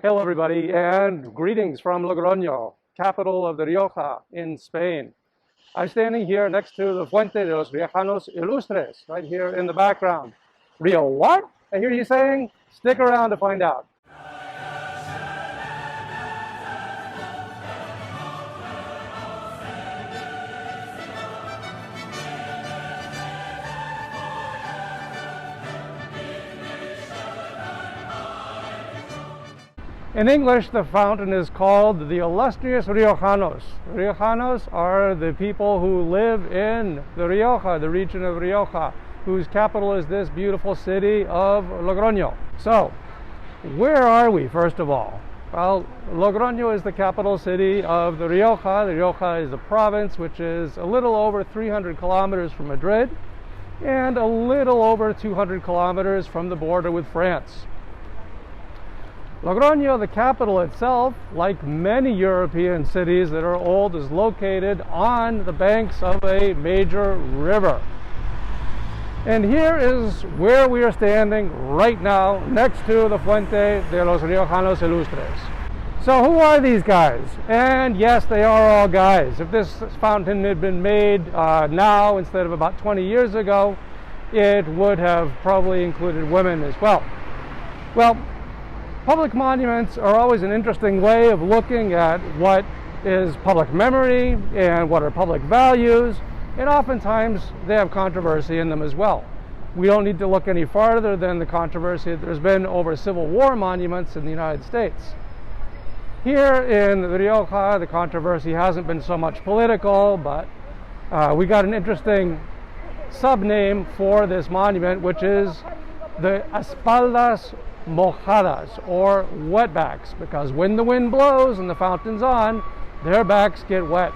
Hello everybody, and greetings from Logroño, capital of the Rioja in Spain. I'm standing here next to the Fuente de los Riojanos Ilustres, right here in the background. Rio what? I hear you saying? Stick around to find out. In English, the fountain is called the Ilustrious Riojanos. Riojanos are the people who live in the Rioja, the region of Rioja, whose capital is this beautiful city of Logroño. So, where are we, first of all? Well, Logroño is the capital city of the Rioja. The Rioja is a province which is a little over 300 kilometers from Madrid and a little over 200 kilometers from the border with France. Logroño, the capital itself, like many European cities that are old, is located on the banks of a major river. And here is where we are standing right now, next to the Fuente de los Riojanos Ilustres. So who are these guys? And yes, they are all guys. If this fountain had been made now instead of about 20 years ago, it would have probably included women as well. Well, public monuments are always an interesting way of looking at what is public memory and what are public values, and oftentimes they have controversy in them as well. We don't need to look any farther than the controversy that there's been over Civil War monuments in the United States. Here in the Rioja, the controversy hasn't been so much political, but we got an interesting sub-name for this monument, which is the Espaldas Mojadas, or wetbacks, because when the wind blows and the fountain's on, their backs get wet.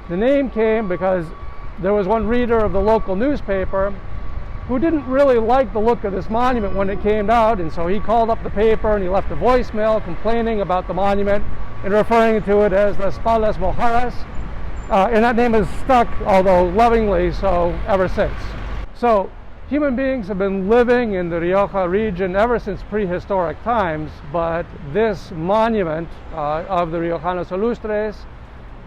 The name came because there was one reader of the local newspaper who didn't really like the look of this monument when it came out, and so he called up the paper and he left a voicemail complaining about the monument and referring to it as the Espaldas Mojadas, and that name has stuck, although lovingly so, ever since. So human beings have been living in the Rioja region ever since prehistoric times, but this monument of the Riojanos Ilustres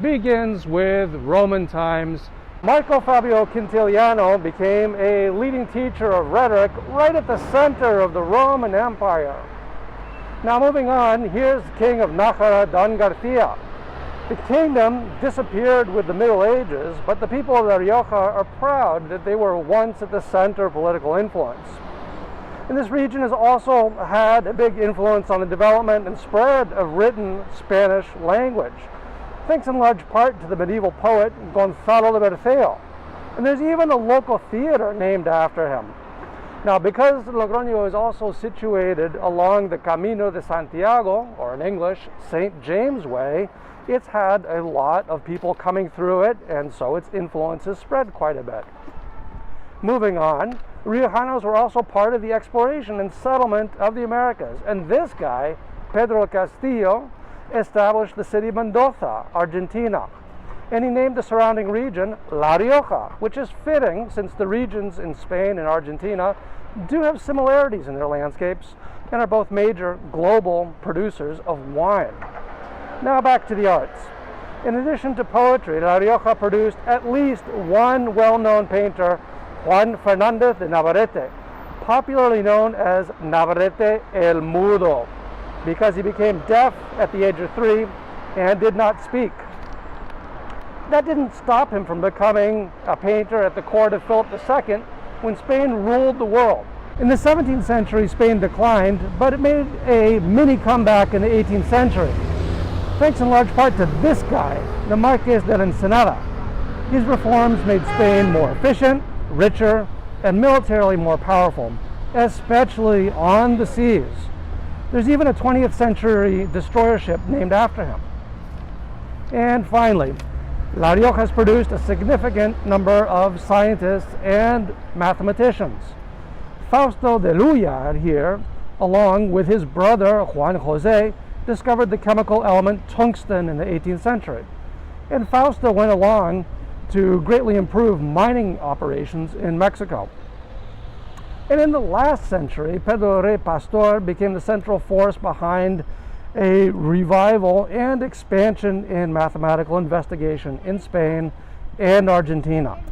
begins with Roman times. Marco Fabio Quintiliano became a leading teacher of rhetoric right at the center of the Roman Empire. Now moving on, here's King of Nájera, Don Garcia. The kingdom disappeared with the Middle Ages, but the people of the Rioja are proud that they were once at the center of political influence. And this region has also had a big influence on the development and spread of written Spanish language, thanks in large part to the medieval poet Gonzalo de Berceo. And there's even a local theater named after him. Now, because Logroño is also situated along the Camino de Santiago, or in English, St. James Way, it's had a lot of people coming through it, and so its influence has spread quite a bit. Moving on, Riojanos were also part of the exploration and settlement of the Americas, and this guy, Pedro Castillo, established the city of Mendoza, Argentina, and he named the surrounding region La Rioja, which is fitting since the regions in Spain and Argentina do have similarities in their landscapes and are both major global producers of wine. Now back to the arts. In addition to poetry, La Rioja produced at least one well-known painter, Juan Fernández de Navarrete, popularly known as Navarrete el Mudo, because he became deaf at the age of 3 and did not speak. That didn't stop him from becoming a painter at the court of Philip II when Spain ruled the world. In the 17th century, Spain declined, but it made a mini comeback in the 18th century. Thanks in large part to this guy, the Marqués de Ensenada. His reforms made Spain more efficient, richer, and militarily more powerful, especially on the seas. There's even a 20th century destroyer ship named after him. And finally, La Rioja has produced a significant number of scientists and mathematicians. Fausto de Luya here, along with his brother Juan José, discovered the chemical element tungsten in the 18th century. And Fausto went along to greatly improve mining operations in Mexico. And in the last century, Pedro Rey Pastor became the central force behind a revival and expansion in mathematical investigation in Spain and Argentina.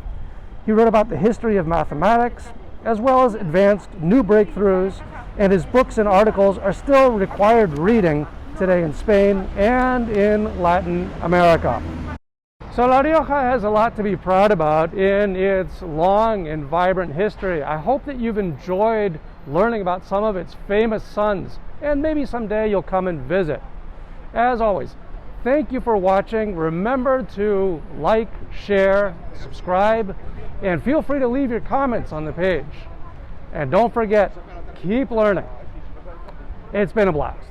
He wrote about the history of mathematics, as well as advanced new breakthroughs, and his books and articles are still required reading today in Spain and in Latin America. So La Rioja has a lot to be proud about in its long and vibrant history. I hope that you've enjoyed learning about some of its famous sons, and maybe someday you'll come and visit. As always, thank you for watching. Remember to like, share, subscribe, and feel free to leave your comments on the page. And don't forget, keep learning. It's been a blast.